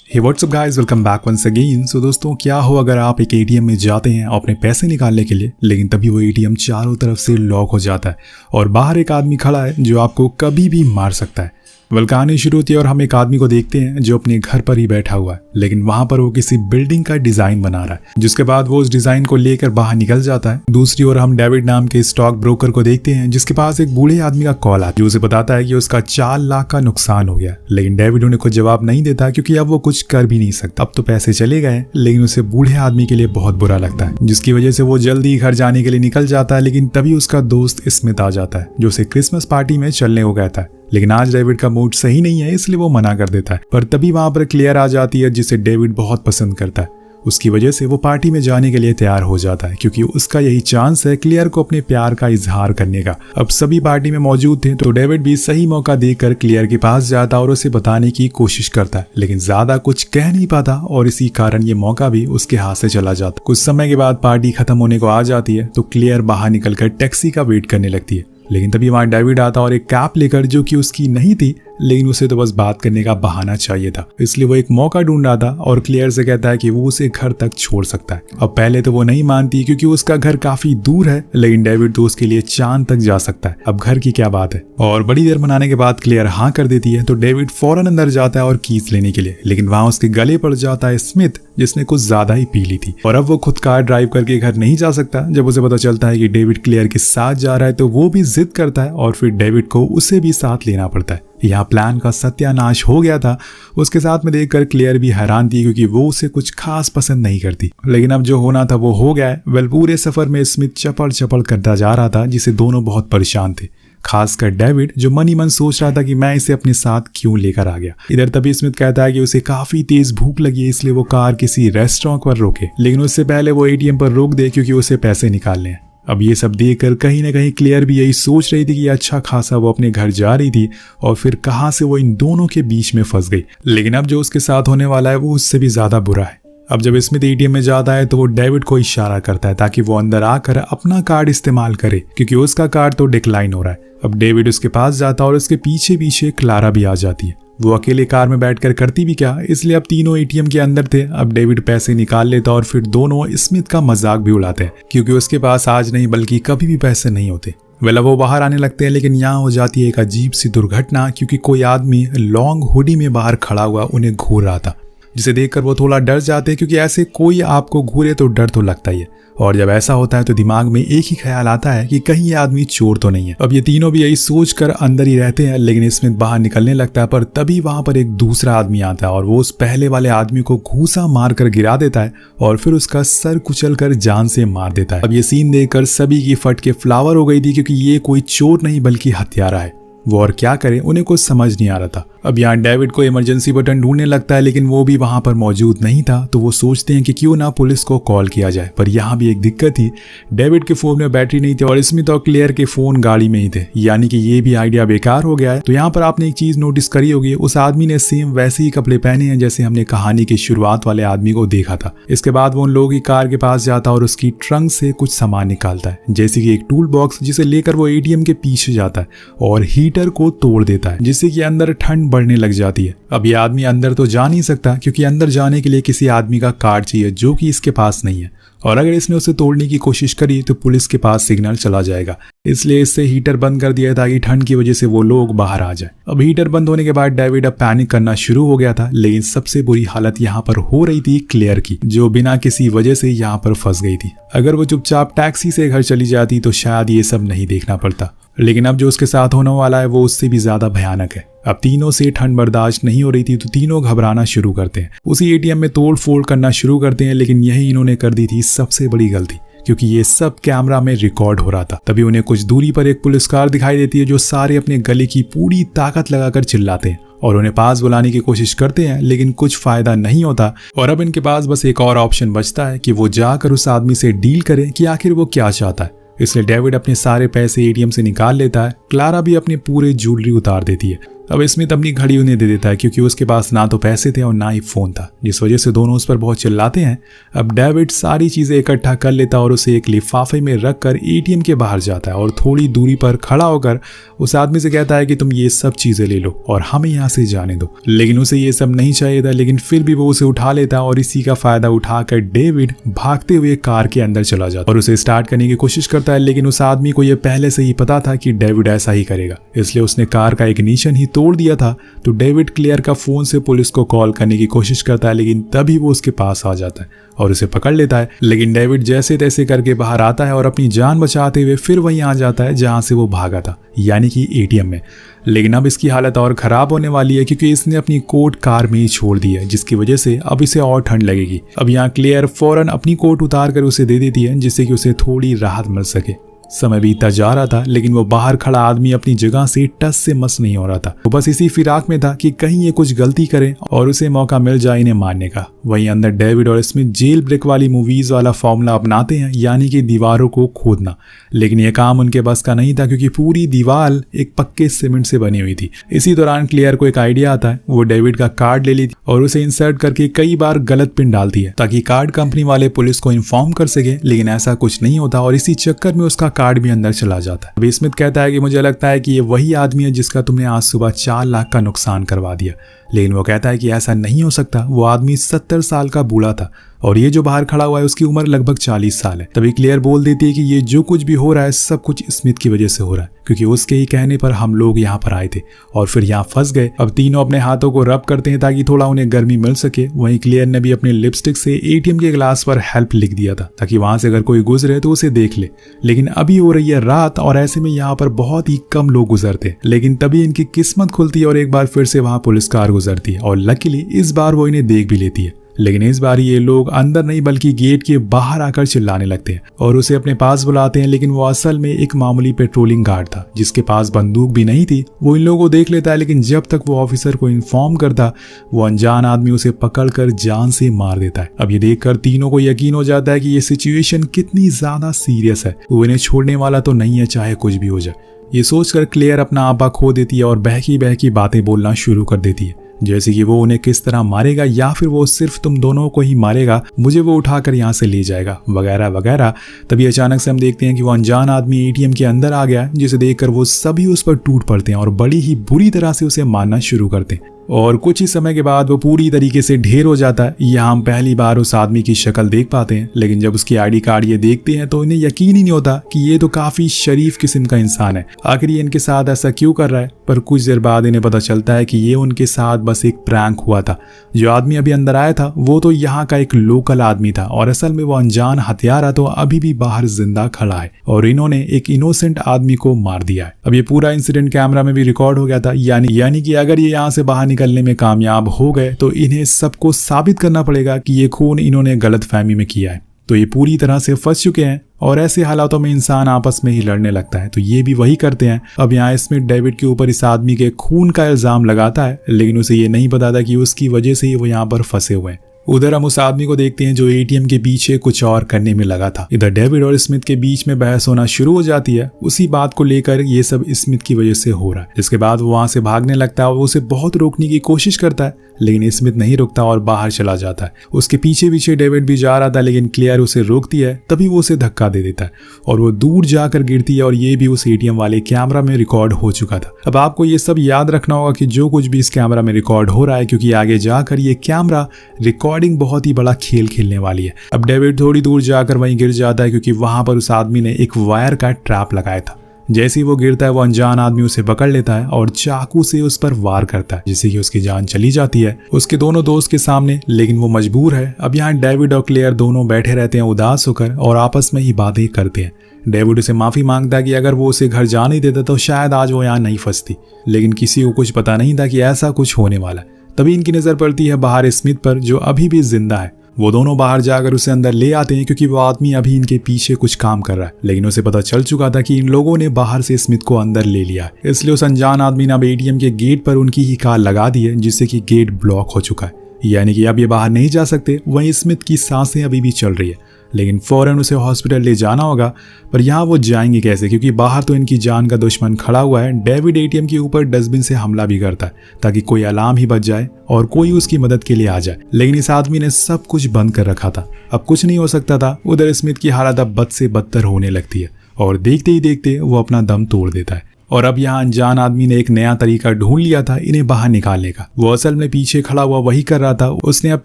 हे WhatsApp guys, welcome back once again. So दोस्तों, क्या हो अगर आप एक एटीएम में जाते हैं अपने पैसे निकालने के लिए, लेकिन तभी वो एटीएम चारों तरफ से लॉक हो जाता है और बाहर एक आदमी खड़ा है जो आपको कभी भी मार सकता है। कहानी शुरू होती है और हम एक आदमी को देखते हैं जो अपने घर पर ही बैठा हुआ है, लेकिन वहां पर वो किसी बिल्डिंग का डिजाइन बना रहा है, जिसके बाद वो उस डिजाइन को लेकर बाहर निकल जाता है। दूसरी ओर हम डेविड नाम के स्टॉक ब्रोकर को देखते हैं जिसके पास एक बूढ़े आदमी का कॉल आता है जो उसे बताता है कि उसका 4 लाख का नुकसान हो गया, लेकिन डेविड उन्हें कोई जवाब नहीं देता क्योंकि अब वो कुछ कर भी नहीं सकता। अब तो पैसे चले गए, लेकिन उसे बूढ़े आदमी के लिए बहुत बुरा लगता है, जिसकी वजह से वो जल्दी घर जाने के लिए निकल जाता है। लेकिन तभी उसका दोस्त स्मिथ आ जाता है जो उसे क्रिसमस पार्टी में चलने को कहता है, लेकिन आज डेविड का मूड सही नहीं है इसलिए वो मना कर देता है। पर तभी वहां पर क्लेयर आ जाती है जिसे डेविड बहुत पसंद करता है। उसकी वजह से वो पार्टी में जाने के लिए तैयार हो जाता है क्योंकि उसका यही चांस है क्लेयर को अपने प्यार का इजहार करने का। अब सभी पार्टी में मौजूद थे तो डेविड भी सही मौका देखकर क्लेयर के पास जाता और उसे बताने की कोशिश करता है, लेकिन ज्यादा कुछ कह नहीं पाता और इसी कारण ये मौका भी उसके हाथ से चला जाता। कुछ समय के बाद पार्टी खत्म होने को आ जाती है तो क्लेयर बाहर निकलकर टैक्सी का वेट करने लगती है, लेकिन तभी वहां डेविड आता और एक कैप लेकर, जो कि उसकी नहीं थी, लेकिन उसे तो बस बात करने का बहाना चाहिए था, इसलिए वो एक मौका ढूंढ रहा था और क्लियर से कहता है कि वो उसे घर तक छोड़ सकता है। अब पहले तो वो नहीं मानती क्योंकि उसका घर काफी दूर है, लेकिन डेविड तो उसके लिए चांद तक जा सकता है, अब घर की क्या बात है। और बड़ी देर मनाने के बाद क्लियर हाँ कर देती है तो डेविड फौरन अंदर जाता है और कीज लेने के लिए, लेकिन वहां उसके गले पड़ जाता है स्मिथ, जिसने कुछ ज्यादा ही पी ली थी और अब वो खुद कार ड्राइव करके घर नहीं जा सकता। जब उसे पता चलता है कि डेविड क्लियर के साथ जा रहा है तो वो भी जिद करता है और फिर डेविड को उसे भी साथ लेना पड़ता है। यहाँ प्लान का सत्यानाश हो गया था। उसके साथ में देखकर क्लियर भी हैरान थी क्योंकि वो उसे कुछ खास पसंद नहीं करती, लेकिन अब जो होना था वो हो गया है। पूरे सफर में स्मिथ चपड़ चपड़ करता जा रहा था जिसे दोनों बहुत परेशान थे, खासकर डेविड जो मन ही मन सोच रहा था कि मैं इसे अपने साथ क्यों लेकर आ गया। इधर तभी स्मिथ कहता है कि उसे काफी तेज भूख लगी है, इसलिए वो कार किसी रेस्टोरेंट पर रोके, लेकिन उससे पहले वो एटीएम पर रोक दे क्योंकि उसे पैसे निकालने हैं। अब ये सब देखकर कहीं ना कहीं क्लियर भी यही सोच रही थी कि अच्छा खासा वो अपने घर जा रही थी और फिर कहां से वो इन दोनों के बीच में फंस गई, लेकिन अब जो उसके साथ होने वाला है वो उससे भी ज्यादा बुरा है। अब जब स्मिथ एटीएम में जाता है तो वो डेविड को इशारा करता है ताकि वो अंदर आकर अपना कार्ड इस्तेमाल करे क्योंकि उसका कार्ड तो डिक्लाइन हो रहा है। अब डेविड उसके पास जाता है और उसके पीछे पीछे क्लारा भी आ जाती है। वो अकेले कार में बैठकर करती भी क्या, इसलिए अब तीनों एटीएम के अंदर थे। अब डेविड पैसे निकाल लेता और फिर दोनों स्मिथ का मजाक भी उड़ाते हैं क्योंकि उसके पास आज नहीं बल्कि कभी भी पैसे नहीं होते। वो बाहर आने लगते हैं, लेकिन यहाँ हो जाती है एक अजीब सी दुर्घटना क्योंकि कोई आदमी लॉन्ग हुडी में बाहर खड़ा हुआ उन्हें घूर रहा था, जिसे देखकर वो थोड़ा डर जाते हैं क्योंकि ऐसे कोई आपको घूरे तो डर तो लगता ही है, और जब ऐसा होता है तो दिमाग में एक ही ख्याल आता है कि कहीं ये आदमी चोर तो नहीं है। अब ये तीनों भी यही सोच कर अंदर ही रहते हैं, लेकिन स्मिथ बाहर निकलने लगता है, पर तभी वहां पर एक दूसरा आदमी आता है और वो उस पहले वाले आदमी को घूसा मार कर गिरा देता है और फिर उसका सर कुचल कर जान से मार देता है। अब ये सीन देखकर सभी की फट के फ्लावर हो गई थी क्योंकि ये कोई चोर नहीं बल्कि हत्यारा है। वो और क्या करें उन्हें कुछ समझ नहीं आ रहा था। अब यहाँ डेविड को इमरजेंसी बटन ढूंढने लगता है, लेकिन वो भी वहां पर मौजूद नहीं था, तो वो सोचते हैं कि क्यों ना पुलिस को कॉल किया जाए। पर यहाँ भी एक दिक्कत थी, डेविड के फोन में बैटरी नहीं थी और स्मिथ और क्लेयर के फोन गाड़ी में ही थे, यानी कि ये भी आइडिया बेकार हो गया है। तो यहाँ पर आपने एक चीज नोटिस करी होगी, उस आदमी ने सेम वैसे ही कपड़े पहने हैं जैसे हमने कहानी की शुरुआत वाले आदमी को देखा था। इसके बाद वो उन लोगों की कार के पास जाता और उसकी ट्रंक से कुछ सामान निकालता है, जैसे कि एक टूल बॉक्स, जिसे लेकर वो एटीएम के पीछे जाता है और हीटर को तोड़ देता है, जिससे कि अंदर ठंड बढ़ने लग जाती है। अब ये आदमी अंदर तो जा नहीं सकता क्योंकि अंदर जाने के लिए किसी आदमी का कार्ड चाहिए जो कि इसके पास नहीं है, और अगर इसने उसे तोड़ने की कोशिश करी तो पुलिस के पास सिग्नल चला जाएगा, इसलिए इससे हीटर बंद कर दिया ताकि ठंड की वजह से वो लोग बाहर आ जाए। अब हीटर बंद होने के बाद डेविड अब पैनिक करना शुरू हो गया था, लेकिन सबसे बुरी हालत यहाँ पर हो रही थी क्लेयर की, जो बिना किसी वजह से यहाँ पर फंस गई थी। अगर वो चुपचाप टैक्सी से घर चली जाती तो शायद ये सब नहीं देखना पड़ता, लेकिन अब जो उसके साथ होने वाला है वो उससे भी ज्यादा भयानक है। अब तीनों से ठंड बर्दाश्त नहीं हो रही थी तो तीनों घबराना शुरू करते हैं, उसी एटीएम में तोड़ फोड़ करना शुरू करते हैं, लेकिन यही इन्होंने कर दी थी सबसे बड़ी गलती क्योंकि ये सब कैमरा में रिकॉर्ड हो रहा था। तभी उन्हें कुछ दूरी पर एक पुलिस कार दिखाई देती है जो सारे अपने गले की पूरी ताकत लगाकर चिल्लाते हैं और उन्हें पास बुलाने की कोशिश करते हैं, लेकिन कुछ फायदा नहीं होता। और अब इनके पास बस एक और ऑप्शन बचता है कि वो जाकर उस आदमी से डील करें कि आखिर वो क्या चाहता है। इसलिए डेविड अपने सारे पैसे एटीएम से निकाल लेता है, क्लारा भी अपने पूरे ज्वेलरी उतार देती है। अब स्मिथ अपनी घड़ी उन्हें दे देता है क्योंकि उसके पास ना तो पैसे थे और ना ही फोन था, जिस वजह से दोनों उस पर बहुत चिल्लाते हैं। अब डेविड सारी चीजें इकट्ठा कर लेता और उसे एक लिफाफे में रखकर एटीएम के बाहर जाता है और थोड़ी दूरी पर खड़ा होकर उस आदमी से कहता है कि तुम ये सब चीजें ले लो और हमें यहाँ से जाने दो। लेकिन उसे ये सब नहीं चाहिए था, लेकिन फिर भी वो उसे उठा लेता और इसी का फायदा उठाकर डेविड भागते हुए कार के अंदर चला जाता और उसे स्टार्ट करने की कोशिश करता है। लेकिन उस आदमी को यह पहले से ही पता था कि डेविड ऐसा ही करेगा, इसलिए उसने कार का इग्निशन ही तोड़ दिया था। तो डेविड क्लेयर का फोन से पुलिस को कॉल करने की कोशिश करता है, लेकिन तभी वो उसके पास आ जाता है और उसे पकड़ लेता है। लेकिन डेविड जैसे तैसे करके बाहर आता है और अपनी जान बचाते हुए फिर वहीं आ जाता है जहां से वो भागा था, यानी कि एटीएम में। लेकिन अब इसकी हालत और खराब होने वाली है क्योंकि इसने अपनी कोट कार में ही छोड़ दी है, जिसकी वजह से अब इसे और ठंड लगेगी। अब यहाँ क्लेयर फौरन अपनी कोट उतार कर उसे दे देती है जिससे कि उसे थोड़ी राहत मिल सके। समय बीतता जा रहा था, लेकिन वो बाहर खड़ा आदमी अपनी जगह से टस से मस नहीं हो रहा था। वो बस इसी फिराक में था कि कहीं ये कुछ गलती करे और उसे मौका मिल जाए इन्हें मारने का। वहीं अंदर डेविड और स्मिथ जेल ब्रेक वाली मूवीज वाला फॉर्मूला अपनाते हैं, यानी कि दीवारों को खोदना। लेकिन यह काम उनके बस का नहीं था क्योंकि पूरी दीवार एक पक्के सीमेंट से बनी हुई थी। इसी दौरान क्लियर को एक आइडिया आता है। वो डेविड का कार्ड ले लेती और उसे इंसर्ट करके कई बार गलत पिन डालती है ताकि कार्ड कंपनी वाले पुलिस को इन्फॉर्म कर सके, लेकिन ऐसा कुछ नहीं होता और इसी चक्कर में उसका कार्ड भी अंदर चला जाता है। अभी स्मिथ कहता है कि मुझे लगता है कि ये वही आदमी है जिसका तुमने आज सुबह 4 लाख का नुकसान करवा दिया। लेकिन वो कहता है कि ऐसा नहीं हो सकता, वो आदमी 70 साल का बूढ़ा था और ये जो बाहर खड़ा हुआ है उसकी उम्र लगभग 40 साल है। तभी क्लियर बोल देती है कि ये जो कुछ भी हो रहा है सब कुछ स्मिथ की वजह से हो रहा है, क्योंकि उसके ही कहने पर हम लोग यहाँ पर आए थे और फिर यहाँ फंस गए। अब तीनों अपने हाथों को रब करते हैं ताकि थोड़ा उन्हें गर्मी मिल सके। वहीं क्लियर ने भी अपने लिपस्टिक से एटीएम के ग्लास पर हेल्प लिख दिया था ताकि वहां से अगर कोई गुजरे तो उसे देख ले। लेकिन अभी हो रही है रात और ऐसे में यहाँ पर बहुत ही कम लोग गुजरते, लेकिन तभी इनकी किस्मत खुलती है और एक बार फिर से वहां पुलिस कार गुजरती है और लकीली इस बार वो इन्हें देख भी लेती है। लेकिन इस बार ये लोग अंदर नहीं बल्कि गेट के बाहर आकर चिल्लाने लगते हैं और उसे अपने पास बुलाते हैं। लेकिन वो असल में एक मामूली पेट्रोलिंग गार्ड था जिसके पास बंदूक भी नहीं थी। वो इन लोगों को देख लेता है, लेकिन जब तक वो ऑफिसर को इन्फॉर्म करता वो अनजान आदमी उसे पकड़कर जान से मार देता है। अब ये देखकर तीनों को यकीन हो जाता है कि ये सिचुएशन कितनी ज्यादा सीरियस है, वो इन्हें छोड़ने वाला तो नहीं है चाहे कुछ भी हो जाए। ये सोचकर क्लेयर अपना आपा खो देती है और बहकी बहकी बातें बोलना शुरू कर देती है, जैसे कि वो उन्हें किस तरह मारेगा या फिर वो सिर्फ तुम दोनों को ही मारेगा, मुझे वो उठाकर यहाँ से ले जाएगा, वगैरह वगैरह। तभी अचानक से हम देखते हैं कि वो अनजान आदमी एटीएम के अंदर आ गया, जिसे देखकर वो सभी उस पर टूट पड़ते हैं और बड़ी ही बुरी तरह से उसे मारना शुरू करते हैं। और कुछ ही समय के बाद वो पूरी तरीके से ढेर हो जाता है। यहाँ हम पहली बार उस आदमी की शक्ल देख पाते हैं, लेकिन जब उसकी आईडी कार्ड ये देखते हैं तो इन्हें यकीन ही नहीं होता कि ये तो काफी शरीफ किस्म का इंसान है। आखिर ये इनके साथ ऐसा क्यों कर रहा है? पर कुछ देर बाद इन्हें पता चलता है कि ये उनके साथ बस एक प्रैंक हुआ था। जो आदमी अभी अंदर आया था वो तो यहाँ का एक लोकल आदमी था और असल में वो अनजान हत्यारा तो अभी भी बाहर जिंदा खड़ा है और इन्होंने एक इनोसेंट आदमी को मार दिया है। अब ये पूरा इंसिडेंट कैमरा में भी रिकॉर्ड हो गया था, यानी कि अगर ये यहाँ से बाहर निकलने में कामयाब हो गए तो इन्हें सबको साबित करना पड़ेगा कि ये खून इन्होंने गलतफहमी में किया है। तो ये पूरी तरह से फंस चुके हैं और ऐसे हालातों में इंसान आपस में ही लड़ने लगता है, तो ये भी वही करते हैं। अब यहाँ स्मिथ डेविड के ऊपर इस आदमी के खून का इल्जाम लगाता है, लेकिन उसे ये नहीं पता था कि उसकी वजह से ही वो यहाँ पर फंसे हुए हैं। उधर हम उस आदमी को देखते हैं जो एटीएम के पीछे कुछ और करने में लगा था। इधर डेविड और स्मिथ के बीच में बहस होना शुरू हो जाती है, उसी बात को लेकर ये सब स्मिथ की वजह से हो रहा है। इसके बाद वो वहां से भागने लगता है और उसे बहुत रोकने की कोशिश करता है, लेकिन स्मिथ नहीं रुकता और बाहर चला जाता है। उसके पीछे पीछे डेविड भी जा रहा था, लेकिन क्लियर उसे रोकती है। तभी वो उसे धक्का दे देता है और वो दूर जाकर गिरती है और ये भी उस एटीएम वाले कैमरा में रिकॉर्ड हो चुका था। अब आपको ये सब याद रखना होगा कि जो कुछ भी इस कैमरा में रिकॉर्ड हो रहा है, क्योंकि आगे जाकर ये कैमरा रिकॉर्डिंग बहुत ही बड़ा खेल खेलने वाली है। अब डेविड थोड़ी दूर जाकर वहीं गिर जाता है क्योंकि वहां पर उस आदमी ने एक वायर का ट्रैप लगाया था। जैसे ही वो गिरता है वो अनजान आदमी उसे पकड़ लेता है और चाकू से उस पर वार करता है, जिससे कि उसकी जान चली जाती है उसके दोनों दोस्त के सामने। लेकिन वो मजबूर है। अब यहाँ डेविड और क्लेयर दोनों बैठे रहते हैं उदास होकर और आपस में ही बातें करते हैं। डेविड उसे माफी मांगता है कि अगर वो उसे घर जाने देता तो शायद आज वो यहाँ नहीं फंसती, लेकिन किसी को कुछ पता नहीं था कि ऐसा कुछ होने वाला है। तभी इनकी नजर पड़ती है बाहर स्मिथ पर, जो अभी भी जिंदा है। वो दोनों बाहर जाकर उसे अंदर ले आते हैं क्योंकि वो आदमी अभी इनके पीछे कुछ काम कर रहा है, लेकिन उसे पता चल चुका था कि इन लोगों ने बाहर से स्मिथ को अंदर ले लिया है। इसलिए उस अनजान आदमी ने अब एटीएम के गेट पर उनकी ही कार लगा दी है, जिससे कि गेट ब्लॉक हो चुका है, यानी कि अब ये बाहर नहीं जा सकते। वहीं स्मिथ की सांसें अभी भी चल रही है। लेकिन फ़ौरन उसे हॉस्पिटल ले जाना होगा। पर यहाँ वो जाएंगे कैसे, क्योंकि बाहर तो इनकी जान का दुश्मन खड़ा हुआ है। डेविड एटीएम के ऊपर डस्टबिन से हमला भी करता है ताकि कोई अलार्म ही बच जाए और कोई उसकी मदद के लिए आ जाए, लेकिन इस आदमी ने सब कुछ बंद कर रखा था। अब कुछ नहीं हो सकता था। उधर स्मिथ की हालत अब बद से बदतर होने लगती है और देखते ही देखते वो अपना दम तोड़ देता है। और अब यहाँ अनजान आदमी ने एक नया तरीका ढूंढ लिया था इन्हें बाहर निकालने का। वो असल में पीछे खड़ा हुआ वही कर रहा था। उसने अब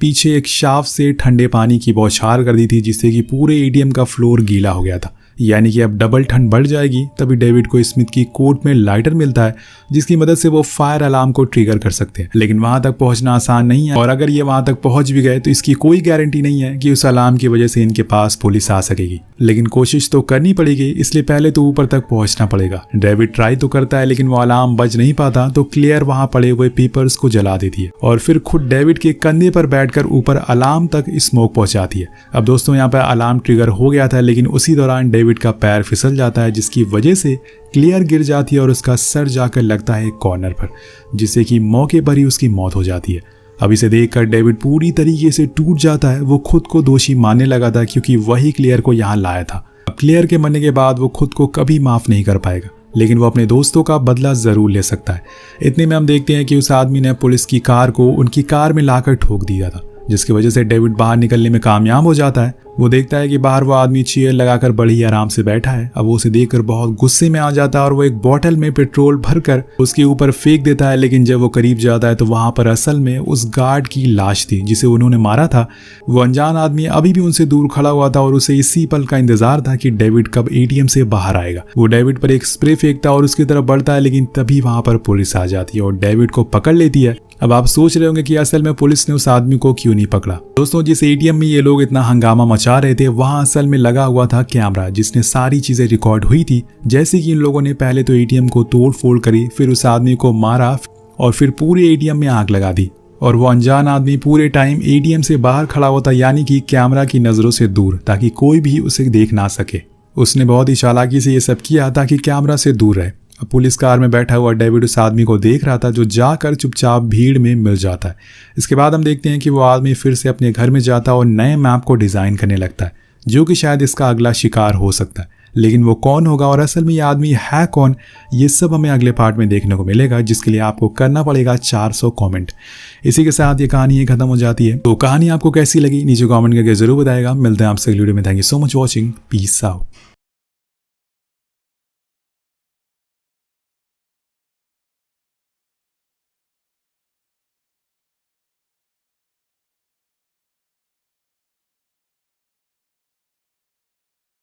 पीछे एक शाफ्ट से ठंडे पानी की बौछार कर दी थी, जिससे कि पूरे एटीएम का फ्लोर गीला हो गया था। यानी कि अब डबल ठंड बढ़ जाएगी। तभी डेविड को स्मिथ की कोट में लाइटर मिलता है, जिसकी मदद से वो फायर अलार्म को ट्रिगर कर सकते हैं। लेकिन वहां तक पहुंचना आसान नहीं है, और अगर ये वहां तक पहुंच भी गए तो इसकी कोई गारंटी नहीं है कि उस अलार्म की वजह से इनके पास पुलिस आ सकेगी। लेकिन कोशिश तो करनी पड़ेगी, इसलिए पहले तो ऊपर तक पहुंचना पड़ेगा। डेविड ट्राई तो करता है, लेकिन वो अलार्म बज नहीं पाता। तो क्लेयर वहां पड़े हुए पेपर्स को जला देती है और फिर खुद डेविड के कंधे पर बैठकर ऊपर अलार्म तक स्मोक पहुंचाती है। अब दोस्तों यहाँ पर अलार्म ट्रिगर हो गया था, लेकिन उसी दौरान डेविड का पैर फिसल जाता है, जिसकी वजह से क्लियर गिर जाती है और उसका सर जाकर लगता है एक कॉर्नर पर, जिससे कि मौके पर ही उसकी मौत हो जाती है। अब इसे देखकर डेविड पूरी तरीके से टूट जाता है। वो खुद को दोषी मानने लगा था, क्योंकि वही क्लियर को यहाँ लाया था। अब क्लियर के मरने के बाद वो खुद को कभी माफ नहीं कर पाएगा, लेकिन वो अपने दोस्तों का बदला जरूर ले सकता है। इतने में हम देखते हैं कि उस आदमी ने पुलिस की कार को उनकी कार में लाकर ठोक दिया था, जिसकी वजह से डेविड बाहर निकलने में कामयाब हो जाता है। वो देखता है कि बाहर वो आदमी चेयर लगाकर बड़ी आराम से बैठा है। अब वो उसे देखकर बहुत गुस्से में आ जाता है और वो एक बोतल में पेट्रोल भरकर उसके ऊपर फेंक देता है। लेकिन जब वो करीब जाता है तो वहां पर असल में उस गार्ड की लाश थी जिसे उन्होंने मारा था। वो अनजान आदमी अभी भी उनसे दूर खड़ा हुआ था और उसे इसी पल का इंतजार था कि डेविड कब एटीएम से बाहर आएगा। वो डेविड पर एक स्प्रे फेंकता है और उसकी तरफ बढ़ता है, लेकिन तभी वहां पर पुलिस आ जाती है और डेविड को पकड़ लेती है। अब आप सोच रहे होंगे कि असल में पुलिस ने उस आदमी को क्यों नहीं पकड़ा। दोस्तों, जिस एटीएम में ये लोग इतना हंगामा मचा रहे थे, वहां असल में लगा हुआ था कैमरा, जिसने सारी चीजें रिकॉर्ड हुई थी। जैसे कि इन लोगों ने पहले तो एटीएम को तोड़ फोड़ करी, फिर उस आदमी को मारा और फिर पूरे एटीएम में आग लगा दी। और वो अनजान आदमी पूरे टाइम एटीएम से बाहर खड़ा होता, यानी कि कैमरा की नजरों से दूर, ताकि कोई भी उसे देख ना सके। उसने बहुत ही चालाकी से ये सब किया ताकि कैमरा से दूर रहे। अब पुलिस कार में बैठा हुआ डेविड उस आदमी को देख रहा था, जो जाकर चुपचाप भीड़ में मिल जाता है। इसके बाद हम देखते हैं कि वो आदमी फिर से अपने घर में जाता और नए मैप को डिजाइन करने लगता है, जो कि शायद इसका अगला शिकार हो सकता है। लेकिन वो कौन होगा और असल में ये आदमी है कौन, ये सब हमें अगले पार्ट में देखने को मिलेगा, जिसके लिए आपको करना पड़ेगा 400 कमेंट। इसी के साथ ये कहानी खत्म हो जाती है। तो कहानी आपको कैसी लगी नीचे कमेंट करके जरूर बताएगा। मिलते हैं आपसे अगली वीडियो में। Thank you so much watching. Peace out.